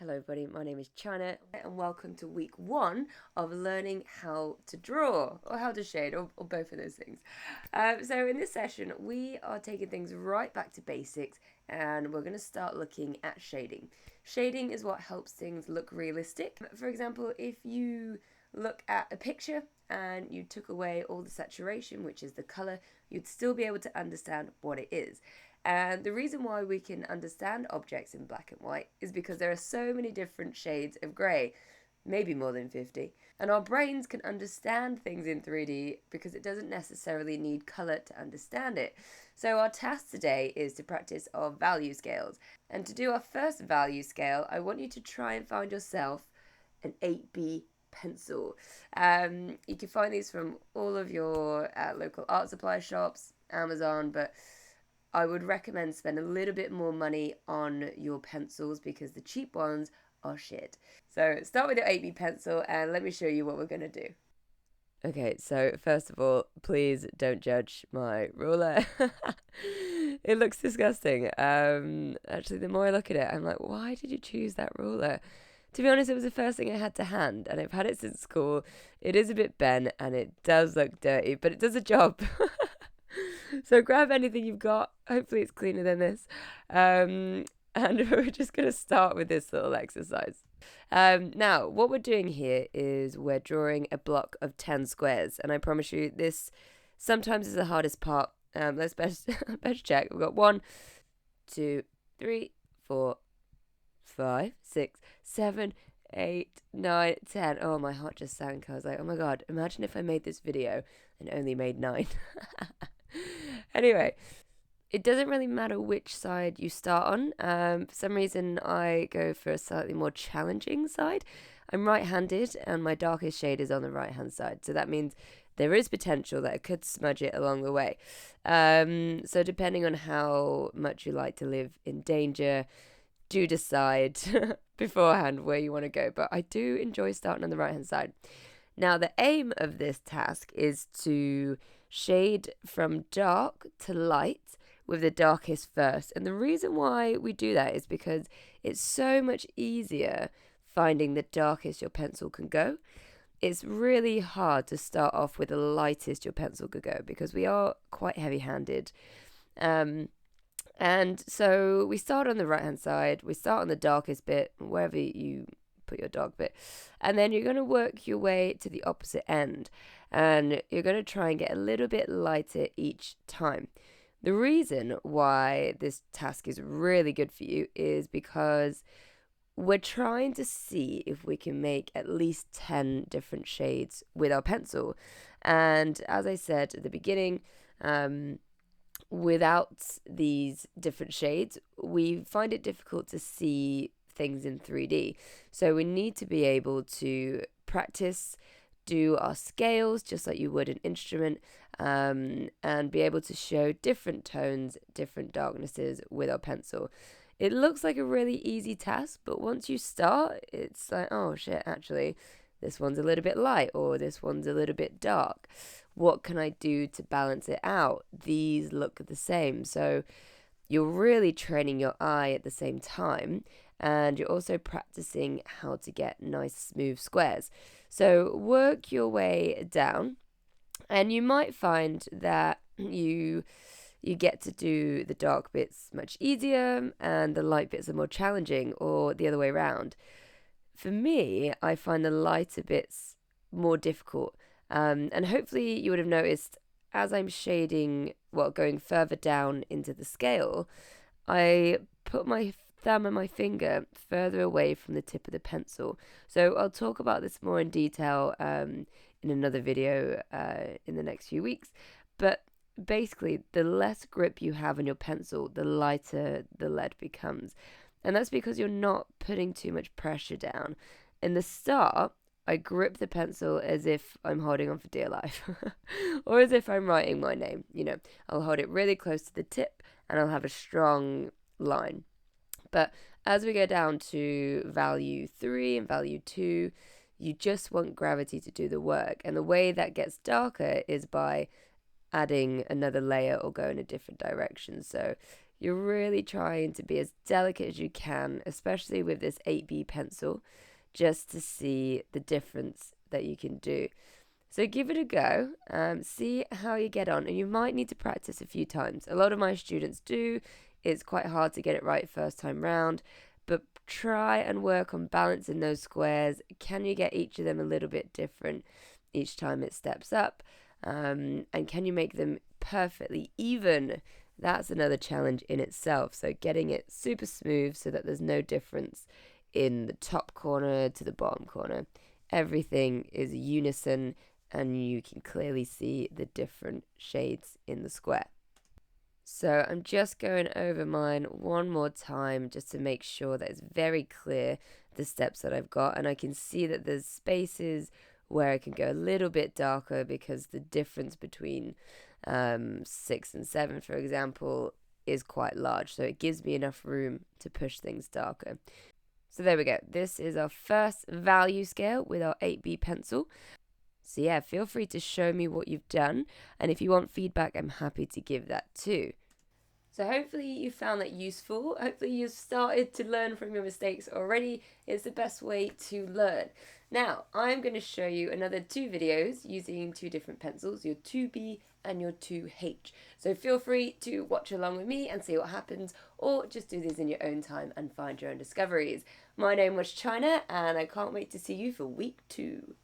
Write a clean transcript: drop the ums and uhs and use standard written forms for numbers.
Hello everybody, my name is China and welcome to week 1 of learning how to draw or how to shade or both of those things. So in this session we are taking things right back to basics and we're going to start looking at shading. Shading is what helps things look realistic. For example, if you look at a picture and you took away all the saturation, which is the colour, you'd still be able to understand what it is. And the reason why we can understand objects in black and white is because there are so many different shades of grey, maybe more than 50. And our brains can understand things in 3D because it doesn't necessarily need colour to understand it. So our task today is to practice our value scales. And to do our first value scale, I want you to try and find yourself an 8B pencil. You can find these from all of your local art supply shops, Amazon, but I would recommend spend a little bit more money on your pencils because the cheap ones are shit. So start with your 8B pencil and let me show you what we're going to do. Okay, so first of all, please don't judge my ruler. It looks disgusting. Actually, the more I look at it, I'm like, why did you choose that ruler? To be honest, it was the first thing I had to hand, and I've had it since school. It is a bit bent, and it does look dirty, but it does a job. So grab anything you've got. Hopefully it's cleaner than this. And we're just going to start with this little exercise. Now, what we're doing here is we're drawing a block of 10 squares. And I promise you, this sometimes is the hardest part. Let's best check. We've got 1, 2, 3, 4, 5, 6, 7, 8, 9, 10. Oh, my heart just sank. I was like, oh my God, imagine if I made this video and only made 9. Anyway, it doesn't really matter which side you start on. For some reason, I go for a slightly more challenging side. I'm right-handed, and my darkest shade is on the right-hand side. So that means there is potential that I could smudge it along the way. So depending on how much you like to live in danger, do decide beforehand where you want to go. But I do enjoy starting on the right-hand side. Now, the aim of this task is to shade from dark to light with the darkest first. And the reason why we do that is because it's so much easier finding the darkest your pencil can go. It's really hard to start off with the lightest your pencil could go because we are quite heavy-handed. And so we start on the right-hand side. We start on the darkest bit, wherever you put your dark bit, and then you're going to work your way to the opposite end, and you're going to try and get a little bit lighter each time. The reason why this task is really good for you is because we're trying to see if we can make at least 10 different shades with our pencil. And as I said at the beginning, without these different shades, we find it difficult to see things in 3D. So we need to be able to practice, do our scales just like you would an instrument, and be able to show different tones, different darknesses with our pencil. It looks like a really easy task, but once you start, it's like, oh shit, actually, this one's a little bit light or this one's a little bit dark. What can I do to balance it out? These look the same. So you're really training your eye at the same time, and you're also practicing how to get nice smooth squares. So work your way down, and you might find that you get to do the dark bits much easier and the light bits are more challenging, or the other way around. For me, I find the lighter bits more difficult, and hopefully you would have noticed as I'm shading, going further down into the scale, I put my thumb and my finger further away from the tip of the pencil. So I'll talk about this more in detail in another video in the next few weeks. But basically, the less grip you have on your pencil, the lighter the lead becomes. And that's because you're not putting too much pressure down. In the start, I grip the pencil as if I'm holding on for dear life or as if I'm writing my name. I'll hold it really close to the tip and I'll have a strong line. But as we go down to value 3 and value 2, you just want gravity to do the work. And the way that gets darker is by adding another layer or go in a different direction. So you're really trying to be as delicate as you can, especially with this 8B pencil, just to see the difference that you can do. So give it a go, see how you get on, and you might need to practice a few times. A lot of my students do. It's quite hard to get it right first time round, but try and work on balancing those squares. Can you get each of them a little bit different each time it steps up? And can you make them perfectly even? That's another challenge in itself. So getting it super smooth so that there's no difference in the top corner to the bottom corner. Everything is unison and you can clearly see the different shades in the square. So I'm just going over mine one more time just to make sure that it's very clear the steps that I've got, and I can see that there's spaces where I can go a little bit darker because the difference between 6 and 7, for example, is quite large, so it gives me enough room to push things darker. So there we go. This is our first value scale with our 8B pencil. So yeah, feel free to show me what you've done, and if you want feedback, I'm happy to give that too. So hopefully you found that useful. Hopefully you've started to learn from your mistakes already. It's the best way to learn. Now, I'm going to show you another 2 videos using 2 different pencils, your 2B and your 2H. So feel free to watch along with me and see what happens, or just do this in your own time and find your own discoveries. My name was China, and I can't wait to see you for week 2.